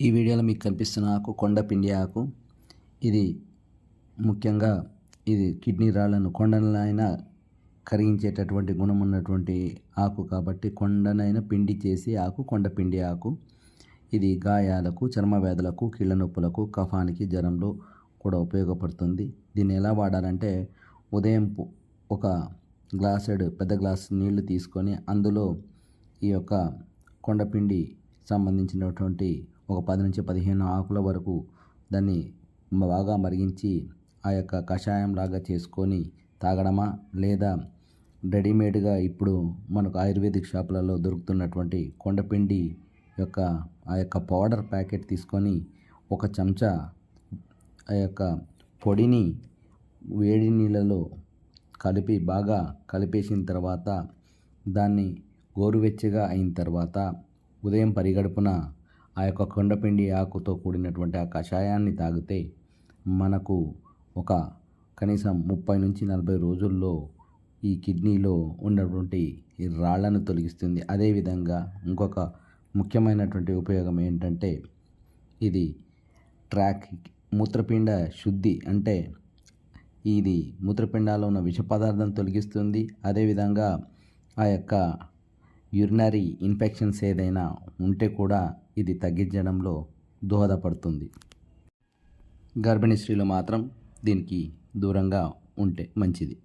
ఈ వీడియోలో మీకు కనిపిస్తున్న ఆకు కొండపిండి ఆకు. ఇది ముఖ్యంగా కిడ్నీ రాళ్లను కొండలైనా కరిగించేటటువంటి గుణం ఉన్నటువంటి ఆకు కాబట్టి కొండనైనా పిండి చేసి ఆకు కొండపిండి ఆకు. ఇది గాయాలకు, చర్మ వ్యాధులకు, కీళ్ళ నొప్పులకు, కఫానికి, జ్వరంలో కూడా ఉపయోగపడుతుంది. దీన్ని ఎలా వాడాలంటే ఉదయం ఒక పెద్ద గ్లాస్ నీళ్లు తీసుకొని అందులో ఈ యొక్క కొండపిండి సంబంధించినటువంటి ఒక 10 నుంచి 15 ఆకుల వరకు దాన్ని బాగా మరిగించి ఆ యొక్క కషాయం లాగా చేసుకొని తాగడమా, లేదా రెడీమేడ్గా ఇప్పుడు మనకు ఆయుర్వేదిక్ షాపులలో దొరుకుతున్నటువంటి కొండపిండి ఆ యొక్క పౌడర్ ప్యాకెట్ తీసుకొని ఒక చెంచా ఆ యొక్క పొడిని వేడి నీళ్ళలో బాగా కలిపేసిన తర్వాత దాన్ని గోరువెచ్చగా అయిన తర్వాత ఉదయం పరిగడుపున ఆ యొక్క కొండపిండి ఆకుతో కూడినటువంటి ఆ కషాయాన్ని తాగితే మనకు ఒక కనీసం 30 నుంచి 40 రోజుల్లో ఈ కిడ్నీలో ఉన్నటువంటి ఈ రాళ్లను తొలగిస్తుంది. అదేవిధంగా ఇంకొక ముఖ్యమైనటువంటి ఉపయోగం ఏంటంటే ఇది మూత్రపిండ శుద్ధి, అంటే ఇది మూత్రపిండాల్లో ఉన్న విష పదార్థం తొలగిస్తుంది. అదేవిధంగా ఆ యొక్క యూరినరీ ఇన్ఫెక్షన్స్ ఏదైనా ఉంటే కూడా ఇది తగ్గించడంలో దోహదపడుతుంది. గర్భిణీ స్త్రీలు మాత్రం దీనికి దూరంగా ఉంటే మంచిది.